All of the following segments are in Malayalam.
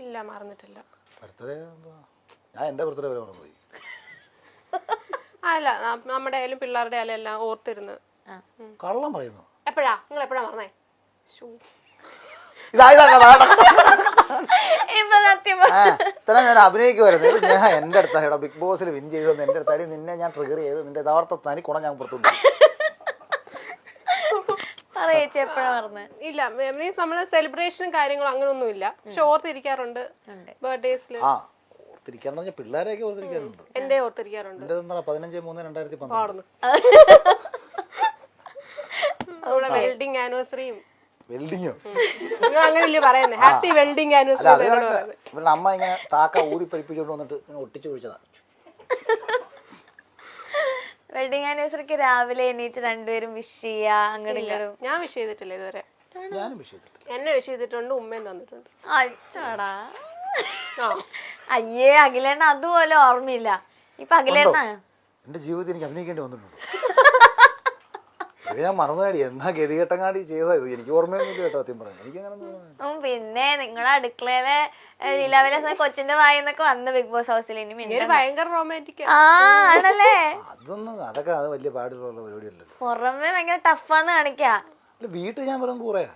ഇല്ല മറന്നിട്ടില്ല. ബർത്ത്ഡേ ഞാൻ എൻ്റെ ബർത്ത്ഡേ വരെ മറന്നുപോയി. അല്ല നമ്മുടെ ആയാലും പിള്ളേരുടെ ആയാലും എല്ലാം ഓർത്തിരുന്ന്. കള്ളം പറയുന്നു. എപ്പോഴാ നിങ്ങൾ എപ്പോഴാ മറന്നേ? ഇത്ര ഞാൻ അഭിനയിക്കുമായിരുന്നു. ഞാൻ എൻ്റെ അടുത്ത ഇവിടെ ബിഗ് ബോസിൽ വിൻ ചെയ്തു എൻ്റെ അടുത്ത് അടി നിന്നെ ഞാൻ ട്രിഗർ ചെയ്ത് നിന്റെ യഥാർത്ഥ തനി കുണം ഞാൻ പുറത്തുണ്ട്. ഇല്ല മീൻസ് നമ്മള് സെലിബ്രേഷനും കാര്യങ്ങളും അങ്ങനൊന്നും ഇല്ല. പക്ഷെ ഓർത്തിരിക്കാറുണ്ട് ബർത്ത്ഡേസിൽ. ഓർത്തിരിക്കാറുണ്ട് പിള്ളേരെയൊക്കെ ഓർത്തിരിക്കാറുണ്ട്. എന്റെ ഓർത്തിരിക്കാറുണ്ട്. എൻ്റെ 15/3/2012 വെൽഡിംഗ് ആനിവേഴ്സറിയും. വെൽഡിങ്ങോ അങ്ങനെയല്ലേ പറയുന്നത്? Happy welding anniversary. ഇവരുടെ അമ്മ ഇങ്ങനെ താക്ക ഊതി പരിപ്പിച്ചോണ്ട് വന്നിട്ട് ഇങ്ങനെ ഒട്ടിച്ചു കുഴിച്ചതാ. വെഡിങ് ആനിവേഴ്സറിക്ക് രാവിലെ എണീറ്റ് രണ്ടുപേരും വിഷ് ചെയ്യാ അങ്ങോട്ടും ഇങ്ങോട്ടും. ഞാൻ വിഷ് ചെയ്തിട്ടില്ല ഇതുവരെ. ഞാനും വിഷ് ചെയ്തിട്ടില്ല. എന്നെ വിഷ് ചെയ്തിട്ടുണ്ട്, ഉമ്മയും തന്നിട്ടുണ്ട്. അച്ഛടാ അയ്യേ അഖിലേണ്ണ അതുപോലെ ഓർമ്മയില്ല. ഇപ്പൊ അഖിലേണ്ണ എന്റെ ജീവിതത്തിൽ എനിക്ക് അഭിനയിക്കേണ്ടി വന്നിട്ടുണ്ട്. ഞാൻ മറന്നുകാടി എന്നാ ഗതികെട്ടങ്ങാടി ചെയ്തത് എനിക്ക് ഓർമ്മയൊന്നുമില്ല കേട്ടോ. സത്യം പറഞ്ഞു എനിക്കങ്ങനെ. പിന്നെ നിങ്ങളെ അടുക്കളയിലെ ലീലാവിലാസ കൊച്ചിന്റെ വായിന്നൊക്കെ വന്ന് ബിഗ് ബോസ് ഹൗസിൽ. ഇനി ഭയങ്കര റൊമാൻറ്റിക് ആണല്ലേ? അതൊക്കെ അത് വലിയ പാടുള്ള പരിപാടിയല്ലല്ലോ. പുറമെ ഭയങ്കര ടഫാന്ന് കാണിക്കാ. വീട്ടിൽ ഞാൻ വെറും കൂറയാ.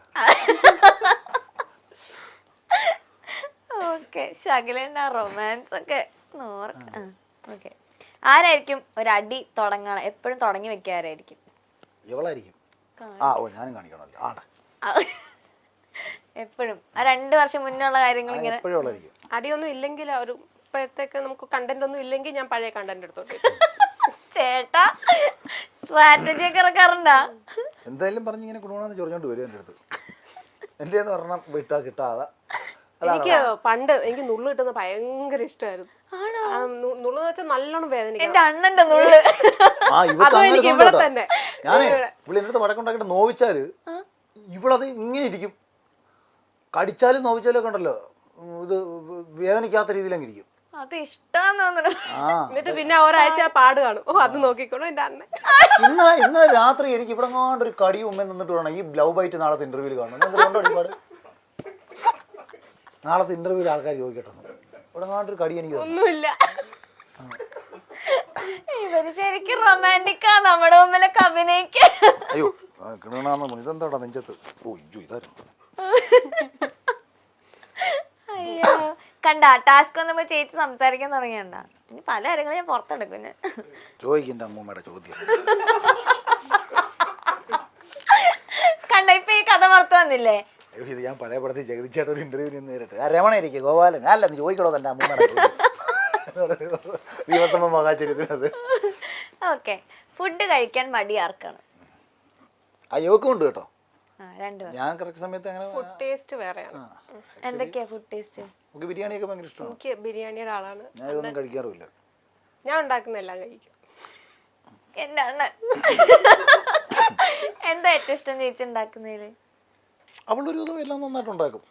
ഓക്കെ ശകലേണ്ട റൊമാൻസ് ഒക്കെ ഓക്കെ. ആരായിരിക്കും ഒരടി തുടങ്ങണം എപ്പോഴും തുടങ്ങി വെക്കാരായിരിക്കും? ഇവളായിരിക്കും. ഞാനും കാണിക്കണമല്ലോ. എപ്പോഴും 2 വർഷം മുന്നുള്ള കാര്യങ്ങൾ ഇങ്ങനെ അടിയൊന്നും ഇല്ലെങ്കിൽ ഒരു ഇപ്പോഴത്തേക്ക് നമുക്ക് കണ്ടന്റ് ഒന്നും ഇല്ലെങ്കിൽ ഞാൻ പഴയ കണ്ടന്റ് എടുത്തോട്ടെ. ചേട്ടാ സ്ട്രാറ്റജി ഒക്കെ ഇറക്കാറുണ്ടാ? എന്തായാലും പറഞ്ഞിങ്ങനെ കുടുംബം ചൊറിഞ്ഞോണ്ട് വരും എൻ്റെ അടുത്ത്. എന്റെ പറഞ്ഞാൽ വിട്ടാ കിട്ടാതെ. എനിക്ക് പണ്ട് എനിക്ക് നുള്ളു കിട്ടുന്നത് ഭയങ്കര ഇഷ്ടമായിരുന്നു. നുള്ളു വെച്ചാൽ നല്ലോണം വേദന. എന്റെ അണ്ണന്റെ നുള്ളു ഇവിടെ തന്നെ. ഞാനേ ഇവിടെ എൻ്റെ അടുത്ത് വടക്കുണ്ടാക്കിട്ട് നോവിച്ചാല് ഇവളത് ഇങ്ങനെ ഇരിക്കും. കടിച്ചാലും നോവിച്ചാലും ഒക്കെ ഉണ്ടല്ലോ ഇത് വേദനിക്കാത്ത രീതിയിലങ്ങ് ഇരിക്കും. അത് ഇഷ്ടമാന്ന് തോന്നുന്നു. എന്നിട്ട് പിന്നെ ഒരാഴ്ച പാട് കാണും. അത് നോക്കിക്കോണോ എന്റെ അണ്ണൻ. ഇന്ന് രാത്രി എനിക്ക് ഇവിടെ ഒരു കടി ഉമ്മ നിന്നിട്ട് വേണം ഈ ലവ് ബൈറ്റ് നാളത്തെ ഇന്റർവ്യൂല് കാണണം. ഒരുപാട് നാളത്തെ ഇന്റർവ്യൂവിൽ ആൾക്കാർ ചോദിക്കട്ടെ ഇവിടെ ഒരു കടി എനിക്ക് ഒന്നുമില്ല. ഇവര് ശരിക്കും റൊമാൻറ്റിക്കാ നമ്മുടെ മുമ്പിലൊക്കെ അഭിനയിക്ക. അയ്യോ കിണാന്ന് ഇതെന്താടാ നെഞ്ചത്ത്. ഇതായിരുന്നു. അയ്യോ കണ്ട ടാസ്ക് വന്നപ്പോ ചേച്ചി സംസാരിക്കാൻ തുടങ്ങിയണ്ട. ഇനി പല കാര്യങ്ങളും ഞാൻ പുറത്തെടുക്കും. ഞാൻ ചോദിക്കണ്ട അമ്മൂമ്മയുടെ ചോദ്യം. കണ്ട ഇപ്പൊ ഈ കഥ പുറത്തു വന്നില്ലേ? ഇത് ഞാൻ പഴയ പടത്തിൽ ജഗതിച്ചേട്ടൻ ഒരു ഇന്റർവ്യൂ നേരിട്ട് രമണയിരിക്കും ഗോപാലൻ അല്ല നീ ചോദിക്കണോ തന്നെ അമ്മൂമ്മയുടെ മഹാചര്യത്തിനത്. ഓക്കെ ഫുഡ് കഴിക്കാൻ മടി ആർക്കാണ്? യോക്കും ഉണ്ട് കേട്ടോ. ഞാൻ കറക്റ്റ് സമയത്ത് അങ്ങനെ ഫുഡ് ടേസ്റ്റ് വേറെയാണ്. എന്തൊക്കെയാ ഫുഡ് ടേസ്റ്റ്? നമുക്ക് ബിരിയാണിയൊക്കെ ഭയങ്കര ഇഷ്ടമാണ്. എനിക്ക് ബിരിയാണിയുടെ ആളാണ്. ഞാൻ ഇതൊന്നും കഴിക്കാറുമില്ല. ഞാൻ ഉണ്ടാക്കുന്ന എല്ലാം കഴിക്കും. എന്റെ അണ്ണൻ എന്താ ഏറ്റവും ഇഷ്ടം ചേച്ചി ഉണ്ടാക്കുന്നതില്? അവളൊരു എല്ലാം നന്നായിട്ട് ഉണ്ടാക്കും.